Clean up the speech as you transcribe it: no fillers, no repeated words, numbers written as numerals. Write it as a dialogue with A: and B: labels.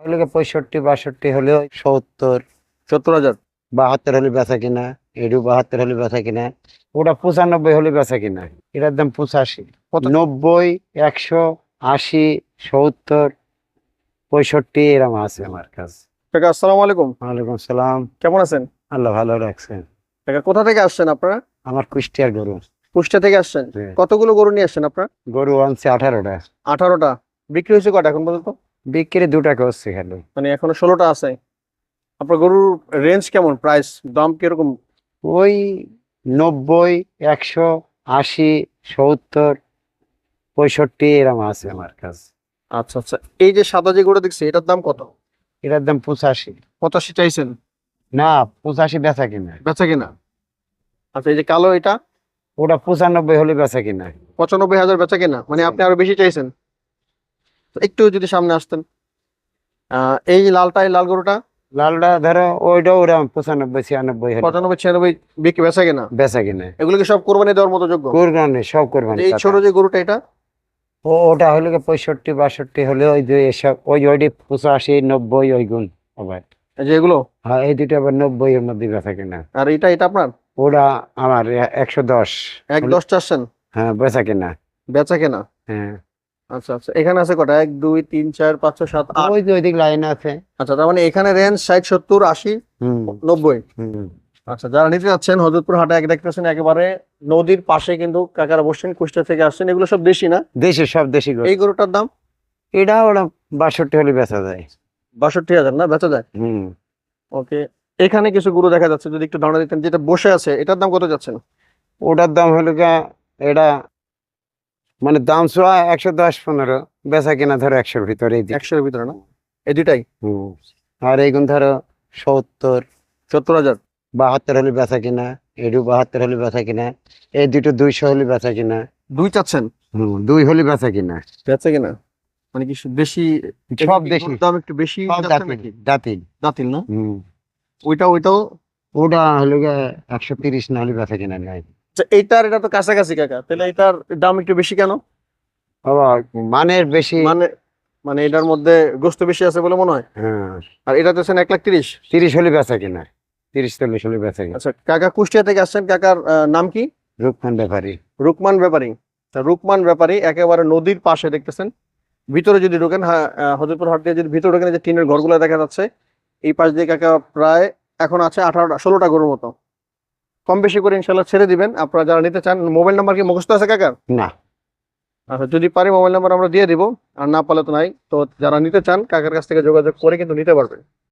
A: এগুলোকে 65 62 হলেও 70
B: 70,000।
A: 72 হলে বেচা কিনা, এটু 72 হলে বেচা কিনা, ওটা 95 হলে বেচা কিনা। এটার দাম 85।
B: কত?
A: 90, 100, 80, 70, 65 এরকম আছে আমার কাছে।
B: কাকা আসসালামু আলাইকুম।
A: ওয়ালাইকুম সালাম।
B: কেমন আছেন?
A: আল্লাহ ভালো রাখছেন।
B: কাকা কোথা থেকে আসছেন আপনারা?
A: আমার কুষ্টিয়ার গরু।
B: কুষ্টিয়া থেকে আসছেন।
A: জি।
B: কতগুলো গরু নিয়ে আসছেন আপনারা?
A: গরু আনছে 18টা।
B: 18টা। বিক্রি হয়েছে কটা এখন পর্যন্ত?
A: বিক্রি 2 টাকা হচ্ছে খালি।
B: মানে এখনো 16টা আছে। আপনার গরুর রেঞ্জ কেমন, প্রাইস দাম কিরকম?
A: ওই 90, 100, 80, 70, 65 এরকম আছে আমার কাছে।
B: আচ্ছা আচ্ছা, এই যে সাদা যে গরু দেখছি এটার দাম কত?
A: এটার দাম 85।
B: 85 চাইছেন?
A: না, 85 বেচা কিনা।
B: বেচা কিনা। আচ্ছা, এই যে কালো এটা?
A: ওটা 95 হলে বেচা কিনা।
B: 95,000 বেচা কিনা, মানে আপনি আরো বেশি চাইছেন। তো একটু যদি সামনে আসতেন। এই লালটা, এই লাল গরুটা?
A: লালটা ধরো ওইটা ওরা 95 96 হলে
B: 95 96 বিক্রি, বেচা কিনা।
A: বেচা কিনা।
B: এগুলো কি সব কোরবানি দেওয়ার মতো যোগ্য?
A: কোরবানি, সব কোরবানি।
B: এই ছোট যে গরুটা এটা?
A: ওটা হলে 65 62 হলে ওই যে এসব ওইটি 85 90 ওই গুণ আবার।
B: এই যে এগুলো?
A: হ্যাঁ, এই দুটো আবার 90 এর মধ্যে বেচা কিনা।
B: আর এটা, এটা আপনার?
A: ওটা আমার 110।
B: 110 চাচ্ছেন?
A: হ্যাঁ, বেচা কিনা।
B: বেচা কেনা।
A: হ্যাঁ,
B: আচ্ছা আচ্ছা, এখানে আছে কটা? 1 2 3 4 5 6 7 8।
A: ওই যে ওইদিক লাইন আছে।
B: আচ্ছা, তার মানে এখানে রেঞ্জ 60 70 80
A: হুম
B: 90।
A: হুম।
B: আচ্ছা, যারা নিতে যাচ্ছেন হযরতপুর হাটে এক দেখতেছেন একেবারে নদীর পাশে, কিন্তু কাকারা বসছেন, কুষ্টিয়া থেকে আসছেন। এগুলো সব দেশি না?
A: দেশি, সব দেশি গরু।
B: এই গরুটার দাম?
A: এটা ওরা 62 হলে বেচা যায়।
B: 62,000 না বেচা যায়?
A: হুম।
B: ওকে। এখানে কিছু গরু দেখা যাচ্ছে, যদি একটু ধারণা দিতেন। যেটা বসে আছে এটার দাম কত যাচ্ছেন?
A: ওটার দাম হলো গা, এটা মানে দাম ছোঁয়া 110 15, বেচা কিনা ধরো 100-র ভিতরে এই দিক।
B: 100 এর ভিতরে না? এই দুটাই
A: হুম। আর এইগুন ধরো 70
B: 70,000।
A: 72 হলে বেচা কিনা, এটু 72 হলে বেচা কিনা, এই দুটো 200 হলে বেচা কিনা।
B: দুই চাচ্ছেন?
A: 2 হলে বেচা কিনা।
B: বেচা কিনা মানে কি দেশি?
A: সব
B: এগুলো কি
A: দেশি।
B: গরুর দাম একটু বেশি
A: সব
B: যাচ্ছে
A: দাঁতিল
B: নাকি?
A: দাঁতিল।
B: দাঁতিল না?
A: হুম।
B: ওইটাও?
A: ওটা হলো গা 130 না হলে বেচা কিনা নাই।
B: আচ্ছা, এইটার এটা তো কাছাকাছি কাকা, তাহলে এটার দাম একটু বেশি কেন?
A: বাবা, মানের বেশি।
B: মানে মানে এটার মধ্যে গোস্ত বেশি আছে বলে মনে হয়।
A: হ্যাঁ,
B: আর এটা তো 1,30,000।
A: 30 হলে বেচা কিনা, 30 40 হলে বেচা কিনা।
B: আচ্ছা, কাকা কুষ্টিয়া থেকে আসছেন। কাকার নাম কি?
A: রূপখান ব্যাপারী।
B: রুকমান ব্যাপারী। তা রুকমান ব্যাপারী একেবারে নদীর পাশে দেখতেছেন। ভিতরে যদি ঢোকেন, হ্যাঁ, হযরতপুর হাট দিয়ে যদি ভিতরে ঢোকেন, এই যে টিনের ঘরগুলো দেখা যাচ্ছে, এই পাশ দিয়ে কাকা প্রায় এখন আছে 18টা 16টা গরুর মতো। কম বেশি করে ইনশাল্লাহ ছেড়ে দিবেন। আপনারা যারা নিতে চান, মোবাইল নাম্বার কি মুখস্থ আছে কাকার?
A: না।
B: আচ্ছা, যদি পারি মোবাইল নাম্বার আমরা দিয়ে দিব, আর না পারলে তো নাই। তো যারা নিতে চান কাকার কাছ থেকে যোগাযোগ করে কিন্তু নিতে পারবেন।